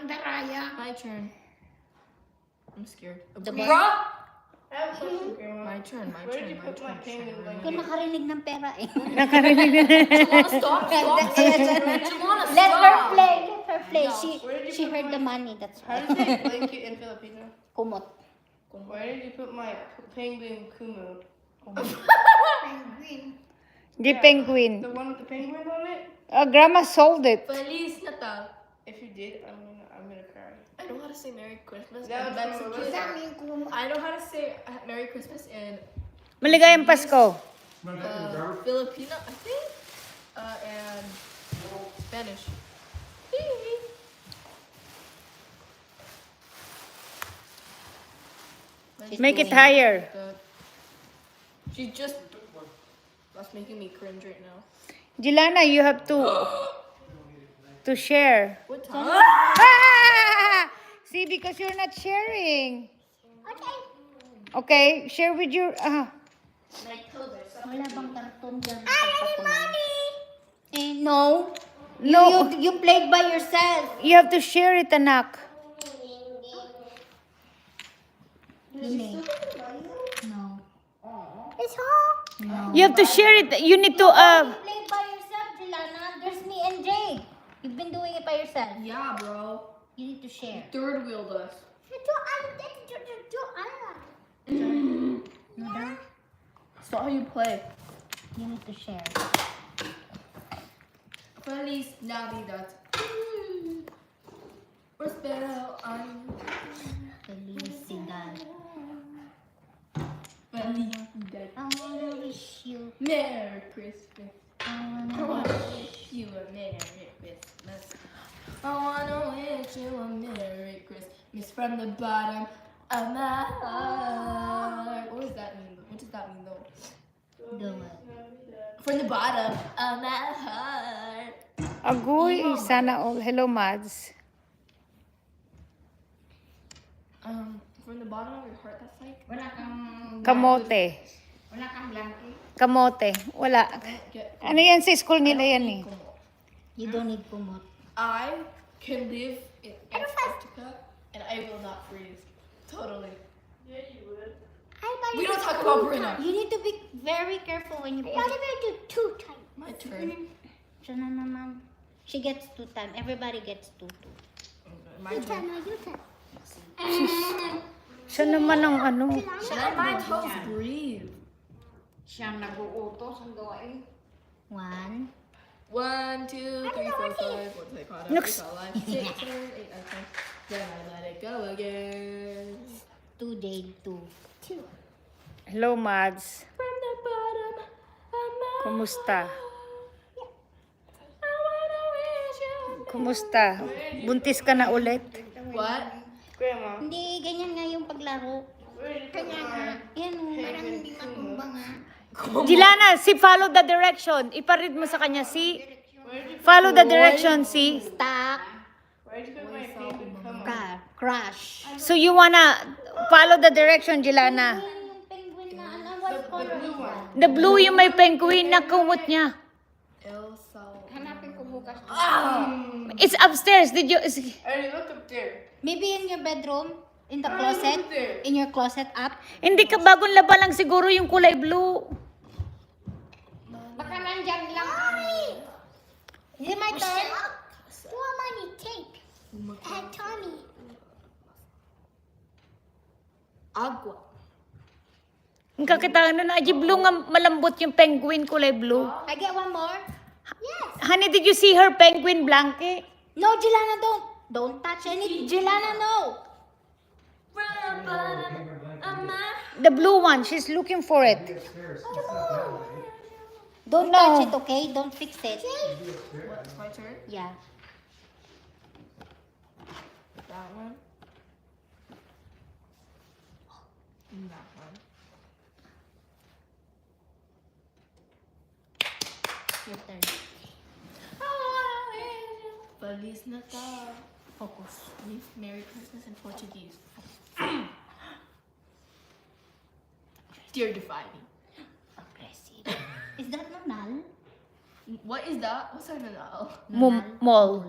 Pandaraya. My turn. I'm scared. The Bruh! I have a question, Grandma. My turn, my Where turn, did you my put my turn. penguin blanket? Kung nakarinig ng pera eh. Jalana, stop, stop. Jalana, Let her stop. play, let her play. No. Where did you She put heard my- the money, that's How why. do you say blanket in Filipino? Kumot. Where did you put my penguin Kumu? Penguin. The penguin. The one with the penguin on it? Grandma sold it. Feliz Natal. If you did, I'm gonna cry. I know how to say Merry Christmas That in was from Mexican. Daming kumot. I know how to say Merry Christmas in Maligayang Pasko. Filipino, I think, and Spanish. Make it higher. She's just. That's making me cringe right now. Jelana, you have to share. What time? Ah! See, because you're not sharing. Okay. Okay, share with your... Wala bang karton dyan? I need money! Eh, no. No. You played by yourself. You have to share it, anak. Hindi. No. It's all. No. You have to share it. You need to... You played by yourself, Jelana. There's me and Jay. You've been doing it by yourself. Yeah, bro. You need to share. Third wheeled us. No, Dad? So how you play? You need to share. Feliz Navidad. Prospero año. Felicidad. Felicidad. I wanna wish you. Merry Christmas. I I wanna wanna wish. wish you a Merry Christmas. I wanna wish you a Merry Christmas from the bottom of my heart. What does that mean? What does that mean though? Do it. From the bottom of my heart. Agoy, sana all. Hello, Mads. From the bottom of your heart, that's like. Wala kang... Kamote. Wala kang blanket. Kamote. Wala. Get, Ano yan sa school nila yan eh. You don't need kumot. I can live in Antarctica and I will not freeze. Totally. Yeah, you would. We don't talk about Brina. You need to be very careful when you play. What if I do 2 times? My turn. Siya na naman. She gets 2 times. Everybody gets 2. My turn. Siya naman ang ano. Let my toes breathe. Siyang nag-uutos ang gawain. 1. 1, 2, 3, 4, 5. What's it called? Looks- 6, 7, 8, 9, 10. Then I let it go again. 2 day 2. Hello, Mads. From the bottom of my Kumusta? I wanna wish you. Kumusta? Buntis ka na ulit? What? Grandma, Hindi, ganyan nga yung paglaro. where did you put my Yan o. Parang hindi matumba nga. Jelana, si follow the direction. Iparead mo sa kanya, si Where did you follow the direction, si. Stack. Where did you put my penguin come on? Crash. So you wanna follow the direction, Jelana. Yung penguin na ano, what color is that? The blue yung may penguin na kumot niya. El Salvador. Hanapin ko bukas. It's upstairs. Did you... I already looked up there. Maybe in your bedroom? In the closet? In your closet up? Hindi ka bagong laba lang siguro yung kulay blue. Baka nandyan lang. Is it my turn? What money take? Tommy. Agua. Ang kakita na aji blue nga malambot yung penguin kulay blue. I get one more? Yes. Honey, did you see her penguin blanket? No, Jelana, don't touch any. Jelana, no. From the bottom of my The blue one. She's looking for it. Don't No. touch it, okay? Don't fix it. What? It's my turn. Yeah. That one. And that one. Your turn. Feliz Natal. Focus. Merry Christmas in Portuguese. Dear Defy Me. Aggressive. Is that Nonal? What is that? What's a nanal? Mall.